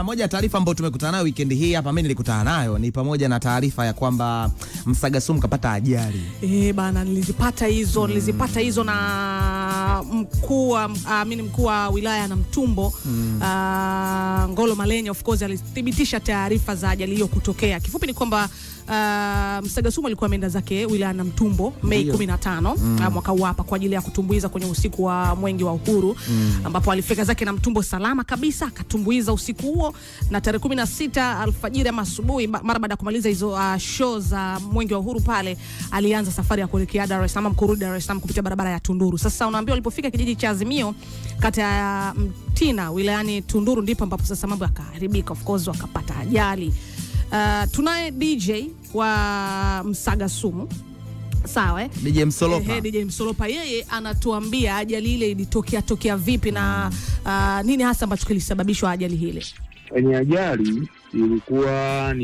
Moja ya taarifa ambayo tumekutana nayo weekend hii hapa, mimi nilikutana nayo ni pamoja na taarifa ya kwamba Msaga Sumu kapata ajali. Bana, nilizipata hizo na mkuu wa wilaya na Mtumbo Ngolo Malenya of course alithibitisha taarifa za ajali hiyo kutokea. Kifupi ni kwamba Msaga Sumu alikuwa ameenda zake wilaya na Mtumbo Mei 15 mwaka huu hapa kwa ajili ya kutumbuiza kwenye usiku wa Mwenge wa Uhuru, ambapo alifika zake na Mtumbo salama kabisa, akatumbuiza usiku huo, na tarehe 16 alfajiri ama asubuhi mara baada ya kumaliza hizo show za Mwenge wa Uhuru pale, alianza safari ya kuelekea Dar es Salaam, kurudi Dar es Salaam kupitia barabara ya Tunduru. Sasa unaambiwa alipofika kijiji cha Azimio kata ya Mtina wilayani Tunduru ndipo ambapo sasa mambo yakaharibika, of course wakapata ajali. Tunaye DJ wa Msaga Sumu. Sawa DJ Msolopa. DJ Msolopa, yeye anatuambia ajali ile ilitokea vipi na nini hasa ambacho kilisababishwa ajali ile. Kwenye ajali ilikuwa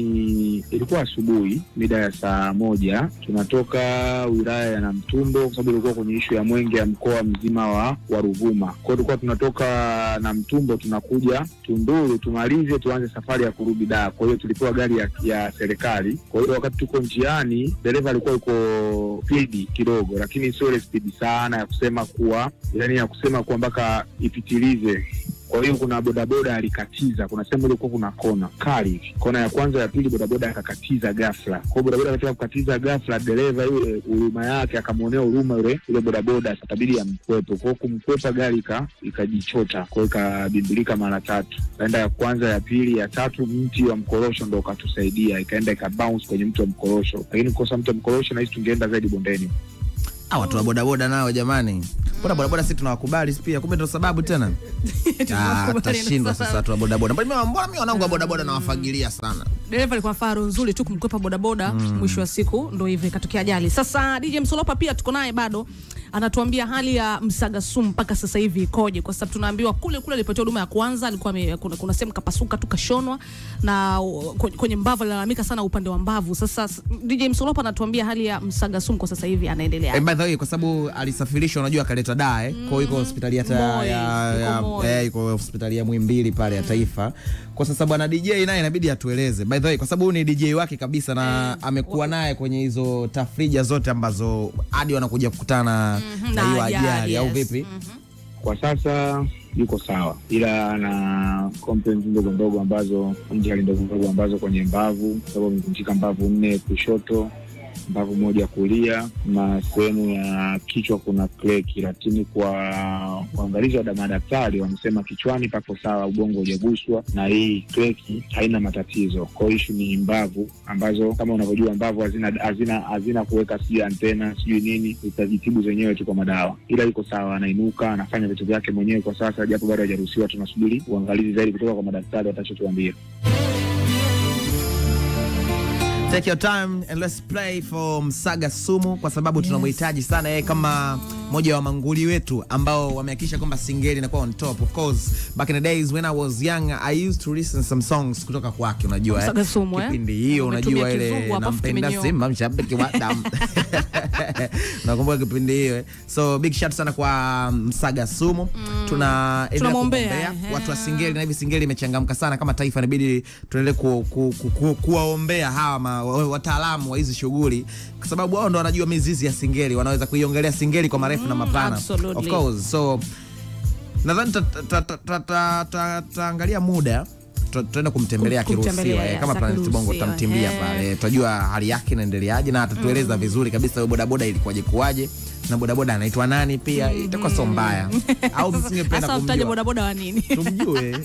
asubuhi mida ya saa 1, tunatoka wilaya ya Namtumbo kwa sababu ilikuwa kwenye issue ya Mwenge ya mkoa mzima wa Ruvuma. Kwa hiyo tulikuwa tunatoka Namtumbo tunakuja Tunduru tumalize tuanze safari ya kurudi Dar. Kwa hiyo tulipewa gari ya serikali. Kwa hiyo wakati tuko njiani dereva alikuwa yuko speed kidogo, lakini sio ile speed sana ya kusema kuwa mpaka ipitilize. Kwa hiyo kuna bodaboda alikatiza, kuna sehemu ilikuwa kuna kona ya kwanza ya pili, bodaboda akakatiza ghafla. Kwa hiyo bodaboda katika kukatiza ghafla, dereva yule huruma yake akamuonea huruma yule bodaboda, itabidi amkwepe. Kwa hiyo kumkwepa gari ikajichota, kwa hiyo ikabimbilika mara 3. Kaenda ya kwanza, ya pili, ya 3, mti wa mkorosho ndo ukatusaidia, ikaenda ikabounce kwenye mti wa mkorosho. Lakini kosa mti wa mkorosho na hisi tungeenda zaidi bondeni. Watu wa bodaboda nao jamani. Mbona bodaboda sisi tunawakubali pia, kumbe ndio sababu tena. Tashindwa sasa watu wa bodaboda. Mbona mimi wanangu wa bodaboda nawafagilia sana. Dereva alikuwa faro nzuri tu kumkwepa bodaboda, mwisho wa siku ndio hivi katokea ajali. Sasa DJ Msolopa pia tuko naye bado, anatuambia hali ya Msaga Sumu mpaka sasa hivi ikoje, kwa sababu tunaambiwa kule alipatiwa huduma ya kwanza alikuwa kuna sehemu kapasuka tu kashonwa na kwenye mbavu, alalamika sana upande wa mbavu. Sasa DJ Msolopa anatuambia hali ya Msaga Sumu kwa sasa hivi anaendelea. By the way, kwa sababu alisafirishwa unajua akaleta Dar, kwa hiyo hospitali iko hospitali ya Muhimbili pale ya Taifa. Kwa sasa bwana DJ naye inabidi atueleze. By the way, kwa sababu ni DJ wake kabisa na amekuwa naye kwenye hizo tafrija zote ambazo hadi wanakuja kukutana na hiyo ajali au vipi? Kwa sasa yuko sawa, ila na complaints ndogo ambazo kwenye mbavu, sababu amevunjika mbavu 4 kushoto, mbavu 1 kulia, na sehemu ya kichwa kuna kreki. Lakini kwa uangalizi wa madaktari wamesema kichwani pako sawa, ubongo hujaguswa na hii kreki haina matatizo. Kwa hiyo ni mbavu ambazo kama unavyojua mbavu hazina kuweka sijui antena sijui nini, utajitibu zenyewe tu kwa madawa. Ila yuko sawa, anainuka, anafanya vitu vyake mwenyewe kwa sasa, japo bado hajaruhusiwa. Tunasubiri uangalizi zaidi kutoka kwa madaktari watachotuambia. Take your time and let's play for Msaga Sumu kwa sababu tunamhitaji sana yeye kama moja wa manguli wetu ambao wamehakikisha kwamba singeli inakuwa on top. Of course, back in the days when I was young, I used to listen some songs kutoka kwake, unajua kipindi hiyo, unajua ile nampenda Simba mshabiki wa damu. Nakumbuka kipindi hiyo. So big shout sana kwa Msaga Sumu. Tunamwombea watu wa singeli, na hivi singeli imechangamka sana kama taifa, inabidi tuendelee kuwaombea hawa wataalamu wa hizi shughuli, kwa sababu wao ndo wanajua mizizi ya singeli, wanaweza kuiongelea singeli kwa marefu na mapana. Absolutely. Of course. So nadhani tutaangalia muda tutaenda kumtembelea kiruhusiwa kama Planet Bongo, tutamtimbia pale, tutajua hali yake inaendeleaje na atatueleza vizuri kabisa bodaboda ilikuwaje kuaje na bodaboda anaitwa nani pia. Itakuwa so mbaya au msingependa kumjua. Sasa bodaboda wa nini? Tumjue.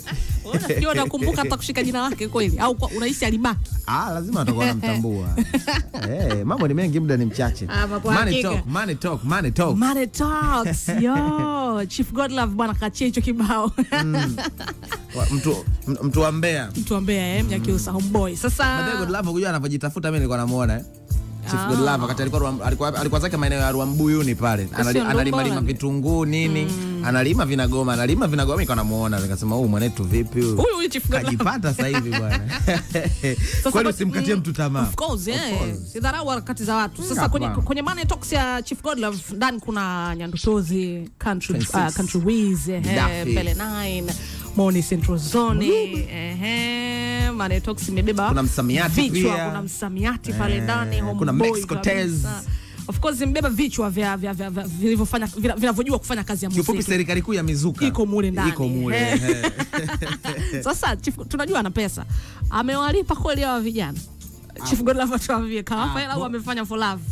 Ndio unakumbuka hata kushika jina lake kweli au unahisi alibaki? Lazima atakuwa anamtambua. Mambo ni mengi, muda ni mchache. Money talks. Yo, Chief Godlove bwana kachia hicho kibao. Mtu ambea Mnyakyusa homeboy. Sasa Mzee Godlove kujua anapojitafuta, mimi nilikuwa namuona Chief Godlove wakati alikuwa zake maeneo ya Ruambuyuni pale, analima vitunguu nini, analima vinagoma niko namuona, nikasema huyu mwanetu vipi huyu Chief Godlove kajipata sasa hivi bwana. Kwani usimkatie mtu tamaa. Of course, sidharau harakati za watu. Sasa kwenye Money Talks ya Chief Godlove ndani kuna Nyandutozi, Country Wiz, Bele 9, Moni Central Zone, Manetox imebeba kuna msamiati vichwa, pia. Kuna msamiati pale ndani, kuna Mexico Tez. Of course imebeba vichwa vya vilivyofanya vinavyojua kufanya kazi ya muziki. Kifupi serikali kuu ya mizuka iko mule ndani. Iko mule. Sasa Chief tunajua ana pesa. Amewalipa kweli hawa vijana? Chief Godlove atuambie kama hela au amefanya for love?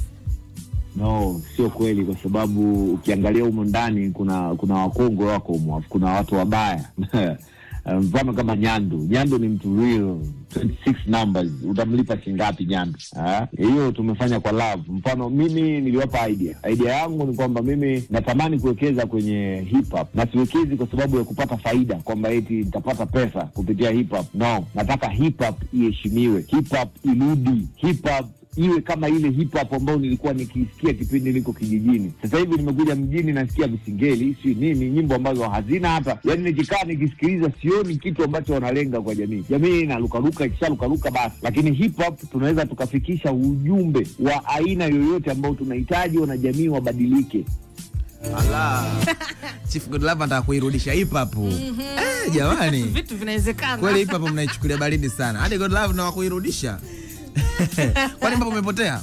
No, sio kweli, kwa sababu ukiangalia humo ndani kuna wakongwe wako humo, kuna watu wabaya. Mfano kama Nyandu ni mtu real, 26 numbers, utamlipa shingapi Nyandu? Hiyo tumefanya kwa love. Mfano mimi niliwapa idea yangu ni kwamba mimi natamani kuwekeza kwenye hip hop, na siwekezi kwa sababu ya kupata faida kwamba eti nitapata pesa kupitia hip hop. No, nataka hip hop iheshimiwe, hip hop irudi, hip hop iwe kama ile hip hop ambayo nilikuwa nikisikia kipindi niko kijijini. Sasa hivi nimekuja mjini, nasikia visingeli, si nini, nyimbo ambazo hazina hata, yani nikikaa nikisikiliza sioni kitu ambacho wanalenga kwa jamii. Jamii inalukaruka, ikishalukaruka basi. Lakini hip hop tunaweza tukafikisha ujumbe wa aina yoyote ambao tunahitaji wana jamii wabadilike. Allah. Chief Godlove anataka kuirudisha hip hop. Jamani. Vitu vinawezekana. Kweli hip hop mnaichukulia baridi sana. Hadi Godlove na kuirudisha. Kwani mambo umepotea?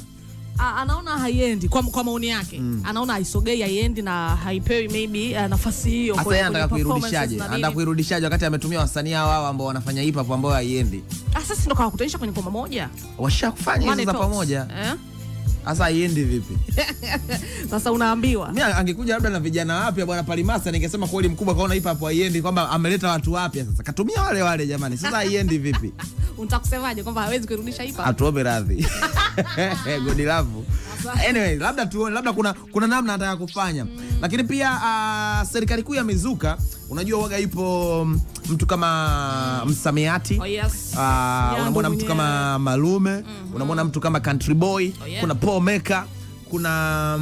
Anaona haiendi kwa maoni yake. Anaona haisogei, haiendi na haipewi maybe nafasi hiyo kwa hiyo anataka kuirudishaje? Anataka kuirudishaje wakati ametumia wasanii hao ambao wanafanya hip hop ambao haiendi? Sasa ndio kwa kutanisha kwenye ngoma moja. Washakufanya hizo za pamoja. Sasa haiendi vipi? Sasa unaambiwa. Mimi angekuja labda na vijana wapya bwana Palimasa, ningesema kweli mkubwa kaona hip hop haiendi, kwamba ameleta watu wapya sasa. Katumia wale jamani. Sasa haiendi vipi? Unataka kusemaje kwamba hawezi kurudisha hip hop? Atuombe radhi. Godlove. Anyway, labda tuone, labda kuna namna anataka kufanya. Lakini pia serikali kuu ya mizuka, unajua waga ipo mtu kama msamiati. Oh yes. Unamwona mtu kama Malume, unamwona mtu kama Country Boy, kuna Paul Maker, kuna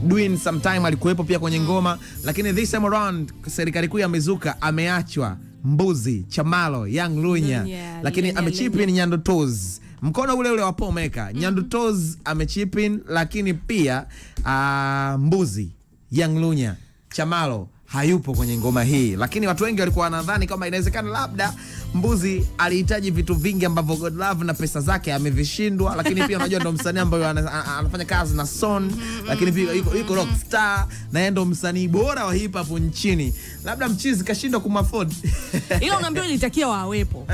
Dwin sometime alikuwepo pia kwenye ngoma. Lakini this time around serikali kuu ya mizuka ameachwa Mbuzi, Chamalo, Young Lunya, lakini amechipin Nyando Toes. Mkono ule wa Paul Maker, Nyando Toes amechipin, lakini pia Mbuzi, Young Lunya, Chamalo hayupo kwenye ngoma hii. Lakini watu wengi walikuwa wanadhani kama inawezekana labda Mbuzi alihitaji vitu vingi ambavyo Godlove na pesa zake amevishindwa. Lakini pia unajua ndo msanii ambaye anafanya kazi na Son, lakini pia yuko rockstar na yeye ndo msanii bora wa hip hop nchini. Labda mchizi kashindwa kumafford. Ila unaambiwa ilitakiwa wawepo.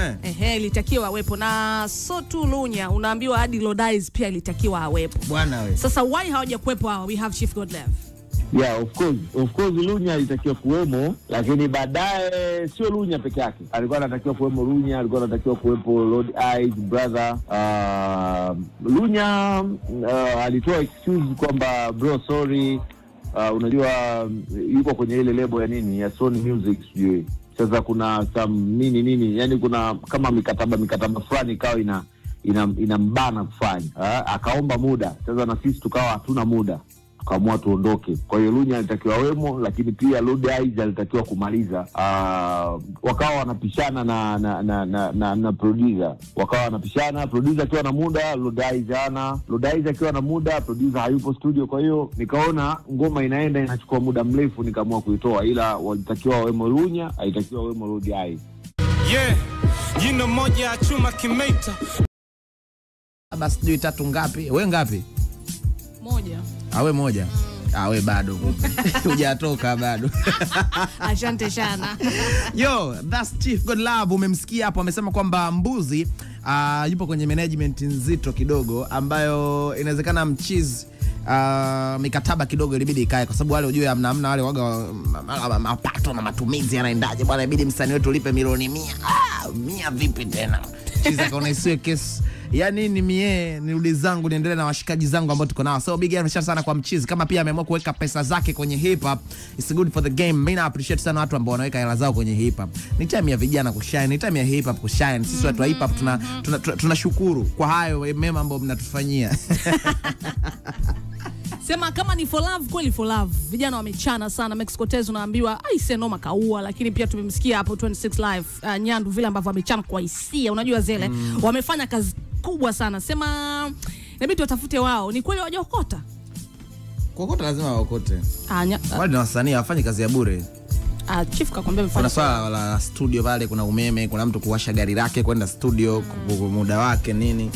Ilitakiwa wawepo, na so tu Lunya unaambiwa hadi Lodize pia ilitakiwa awepo. Bwana wewe. Sasa why hawajakuepo hao? We have Chief Godlove. Yeah, of course Lunya alitakiwa kuwemo, lakini baadaye sio Lunya peke yake. Alikuwa anatakiwa kuwemo Lunya, alikuwa anatakiwa kuwepo Lord Eyes brother. Lunya alitoa excuse kwamba bro sorry, unajua yuko kwenye ile label ya nini ya Sony Music sijui. Sasa kuna some nini, yani kuna kama mikataba fulani ikawa inambana kufanya. Akaomba muda. Sasa na sisi tukawa hatuna muda, tukaamua tuondoke. Kwa hiyo Lunya alitakiwa wemo, lakini pia Lord Eyes alitakiwa kumaliza. Wakawa wanapishana na producer. Wakawa wanapishana, producer akiwa na muda, Lord Eyes hana. Lord Eyes akiwa na muda, producer hayupo studio. Kwa hiyo nikaona ngoma inaenda inachukua muda mrefu, nikaamua kuitoa. Ila walitakiwa wemo Lunya, haitakiwa wemo Lord Eyes. Jino moja chuma kimeita. Basi sijui tatu ngapi? Wewe ngapi? Moja. Awe moja. We bado. Hujatoka bado. Asante sana. Yo, that's Chief Godlove. Umemsikia hapo amesema kwamba Mbuzi yupo kwenye management nzito kidogo, ambayo inawezekana mchizi mikataba kidogo ilibidi ikae, kwa sababu wale ujue amna wale waga mapato na matumizi yanaendaje bwana, ibidi msanii wetu ulipe milioni 100. 100 vipi tena? Chizi akaona isiwe kesi. Yani ni mie nirudi zangu niendelee na washikaji zangu ambao tuko nao. So big appreciate sana kwa mchizi, kama pia ameamua kuweka pesa zake kwenye hip hop. It's good for the game. Mimi na appreciate sana watu ambao wanaweka hela zao kwenye hip hop. Ni time ya vijana kushine, ni time ya hip hop kushine. Sisi watu wa hip hop tunashukuru kwa hayo mema ambao mnatufanyia. Sema kama ni for love, kweli for love. Vijana wamechana sana. Mexico Tez unaambiwa aise noma kaua, lakini pia tumemsikia hapo 26 live Nyandu vile ambavyo amechana kwa hisia. Unajua zile wamefanya kazi kubwa sana. Sema inabidi watafute wao. Ni kweli wajaokota? Kuokota lazima waokote. Wale na wasanii hawafanyi kazi ya bure. Chief kakwambia mfanye. Kuna swala la studio pale, kuna umeme, kuna mtu kuwasha gari lake kwenda studio, muda wake nini.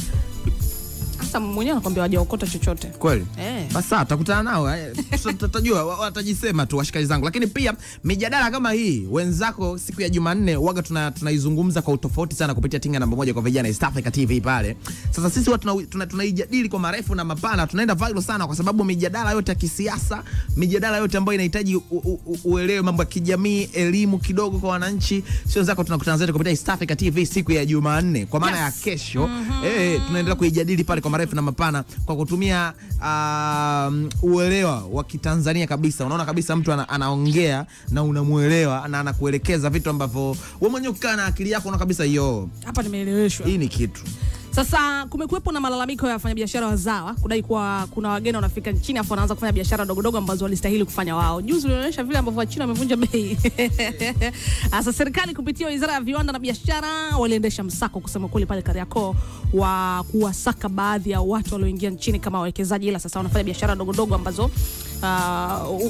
Sasa mwenyewe anakuambia wajaokota chochote. Kweli? Basi tutakutana nao, tutajua watajisema tu washikaji zangu. Lakini pia mijadala kama hii wenzako siku ya Jumanne waga tunaizungumza kwa utofauti sana kupitia Tinga namba 1 kwa vijana East Africa TV pale. Sasa sisi watu tunaijadili kwa marefu na mapana, tunaenda viral sana kwa sababu mijadala yote ya kisiasa, mijadala yote ambayo inahitaji uelewe mambo ya kijamii, elimu kidogo kwa wananchi, sio zako tunakutana zetu kupitia East Africa TV siku ya Jumanne kwa maana ya kesho. Tunaendelea kuijadili pale kwa marefu na mapana kwa kutumia uelewa wa Kitanzania kabisa. Unaona kabisa mtu anaongea na unamuelewa na anakuelekeza vitu ambavyo wewe mwenyewe ukikaa na akili yako unaona kabisa hapa nimeeleweshwa. Hii ni kitu. Sasa kumekuwepo na malalamiko ya wafanyabiashara wazawa kudai kuwa kuna wageni wanafika nchini afu wanaanza kufanya biashara dogo ambazo walistahili kufanya wao. Juzi ulionyesha vile ambavyo Wachina wamevunja bei. Sasa serikali kupitia Wizara ya Viwanda na Biashara waliendesha msako kusema kweli pale Kariakoo wa kuwasaka baadhi ya watu walioingia nchini kama wawekezaji, ila sasa wanafanya biashara dogo ambazo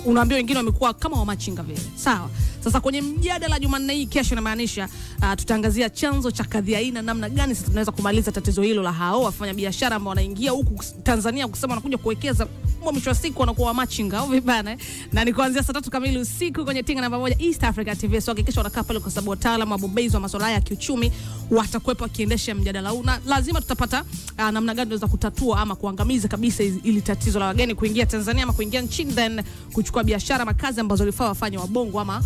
unaambia wengine wamekuwa kama wamachinga vile. Sawa. Sasa kwenye mjadala Jumanne hii kesho inamaanisha tutaangazia chanzo cha kadhia hii na namna gani sasa tunaweza kumaliza tatizo hilo la hao wafanya biashara ambao wanaingia huku Tanzania kusema wanakuja kuwekeza, mwisho wa siku wanakuwa wamachinga au vibana. Na ni kuanzia saa 3 kamili usiku kwenye Tinga namba 1 East Africa TV. So hakikisha unakaa pale kwa sababu wataalamu wabobezi wa masuala ya kiuchumi watakuwepo wakiendesha mjadala huu, na lazima tutapata namna gani tunaweza kutatua ama kuangamiza kabisa ili tatizo la wageni kuingia Tanzania ama kuingia nchini then kuchukua biashara makazi ambazo walifaa wafanye wabongo ama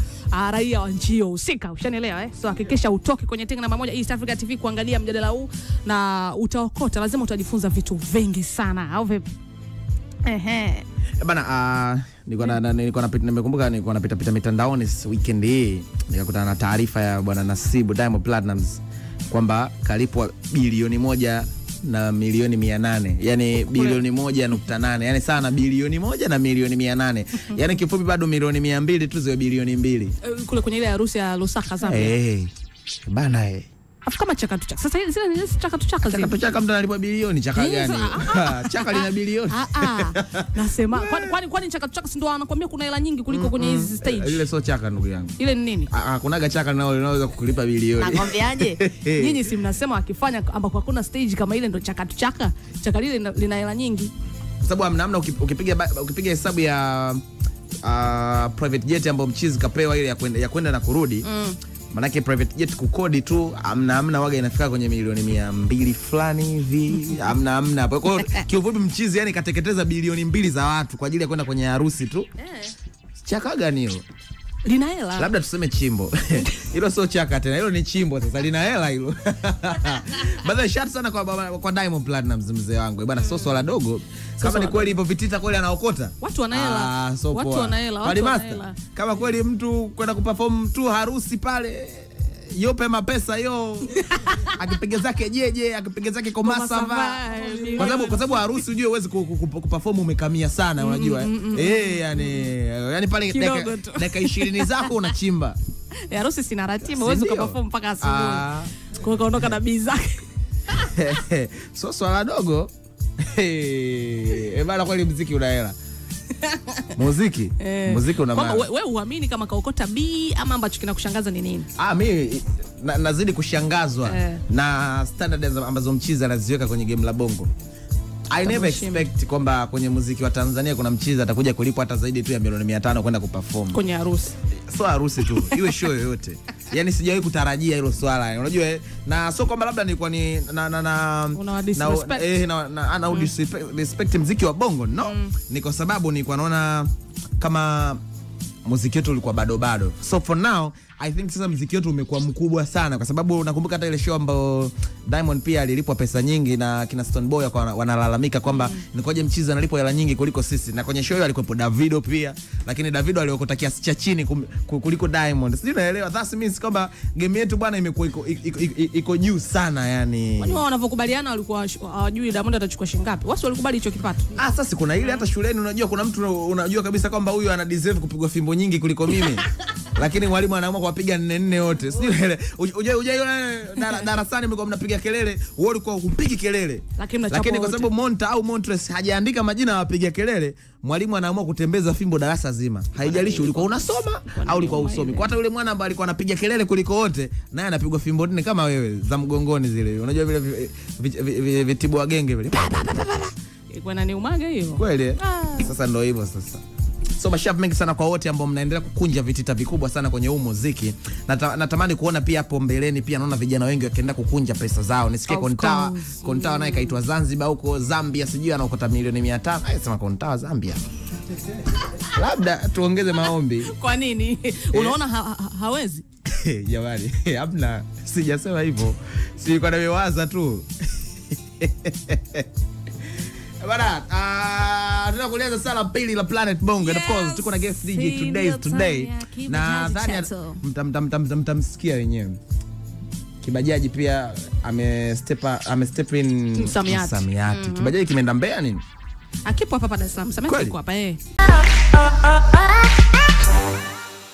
raia wa nchi hiyo husika. Ushanielewa So hakikisha utoke kwenye Tinga namba 1 East Africa TV kuangalia mjadala huu na utaokota, lazima utajifunza vitu vingi sana au vipi? Bana, nimekumbuka nilikuwa napita mitandaoni weekend hii nikakutana na taarifa ya bwana Nasibu Diamond Platnumz kwamba kalipwa bilioni 1 na milioni 800, yani bilioni 1.8, yani sana bilioni 1 na milioni 800. Yani kifupi bado milioni 200 tu ziwe bilioni 2. Kule kwenye ile harusi ya Lusaka Zambia. Bana afu kama chakatu chaka. Sasa zile ni chakatu chaka zile. Chakatu chaka mtu analipwa bilioni, chaka gani? Chaka lina bilioni. Nasema kwani chakatu chaka si ndio anakuambia kuna hela nyingi kuliko kwenye hizi stage. Ile sio chaka ndugu yangu. Ile ni nini? Kunaga chaka linaweza kukulipa bilioni. Nakwambiaje? Nyinyi si mnasema akifanya ambako hakuna stage kama ile ndio chakatu chaka. Chaka lile lina hela nyingi. Kwa sababu hamna ukipiga hesabu ya private jet ambayo mchizi kapewa ile ya kwenda na kurudi. Manake private jet kukodi tu amna waga inafika kwenye milioni 200 fulani hivi. Amna. Kwa hiyo kiufupi mchizi yani kateketeza bilioni 2 za watu kwa ajili ya kwenda kwenye harusi tu. Chaka gani hilo? Lina hela. Labda tuseme chimbo. Hilo sio chaka tena, hilo ni chimbo sasa, lina hela hilo. Baada shot sana kwa Diamond Platnumz mzee wangu. Bwana sio swala dogo. Kama ni kweli hivyo vitita kweli anaokota. Watu wana hela. Watu wana hela. Kama kweli mtu kwenda kuperform tu harusi pale, yope mapesa yo akipiga zake jeje, akipiga zake komasa kwa sababu harusi unajua uweze kuperform umekamia sana unajua yani pale dakika 20 zako unachimba. Harusi sina ratiba, uweze kuperform mpaka asubuhi. Kwa kaondoka na bii zake. So swala dogo. Bana kweli muziki una hela. Muziki una maana. Wewe uamini kama kaokota B ama ambacho kinakushangaza ni nini? Mimi nazidi kushangazwa na standards ambazo mchizi anaziweka kwenye game la bongo. I never expect kwamba kwenye muziki wa Tanzania kuna mchizi atakuja kulipwa hata zaidi tu ya milioni 500 kwenda kuperform kwenye harusi. So harusi tu, iwe show yoyote. Yani sijawahi kutarajia hilo swala. Unajua na sio kwamba labda nilikuwa ni disrespect muziki wa bongo. No. Ni kwa sababu nilikuwa naona kama muziki wetu ulikuwa bado. So for now I think sasa muziki wetu umekuwa mkubwa sana kwa sababu nakumbuka hata ile show ambayo Diamond pia alilipwa pesa nyingi na kina Stone Boy wanalalamika kwamba nikoje mchizi analipwa hela nyingi kuliko sisi. Na kwenye show hiyo alikuwepo Davido pia, lakini Davido aliokota kiasi cha chini kuliko Diamond. Sijui unaelewa, that means kwamba game yetu bwana imekuwa iko juu sana yani. Kwani wao wanavyokubaliana walikuwa hawajui Diamond atachukua shilingi ngapi? Wao walikubali hicho kipato. Sasa kuna ile hata shuleni unajua kuna mtu unajua kabisa kwamba huyu ana deserve kupigwa fimbo nyingi kuliko mimi. lakini mwalimu anaamua kuwapiga 4 wote. Sijui uje darasani mlikuwa mnapiga kelele, wewe ulikuwa upigi kelele. Lakini kwa sababu Monta au Montres hajaandika majina ya wapiga kelele, mwalimu anaamua kutembeza fimbo darasa zima. Haijalishi ulikuwa unasoma au ulikuwa usomi. Kwa hata yule mwana ambaye alikuwa anapiga kelele kuliko wote, naye anapigwa fimbo 4 kama wewe za mgongoni zile. Unajua vile vitibu wa genge vile. Ilikuwa nani umaga hiyo? Kweli. Sasa ndio hivyo sasa. So mashavu mengi sana kwa wote ambao mnaendelea kukunja vitita vikubwa sana kwenye huu muziki. Natamani kuona pia hapo mbeleni pia naona vijana wengi wakienda kukunja pesa zao. Nisikie Kontawa naye kaitwa Zanzibar huko Zambia, sijui anaokota milioni 500. Sema Kontawa Zambia. Labda tuongeze maombi. Kwa nini? Unaona hawezi? Jamani, hamna. Sijasema hivyo. Sikuwa namewaza tu. Bana, tunakueleza sala pili la Planet Bongo. And of course, tuko na guest DJ today. Na dhani mtamsikia wenyewe. Kibajaji pia step in Msamiati. Kibajaji kimeenda Mbeya nini? Akipo hapa Dar es Salaam. Msamiati kwa hapa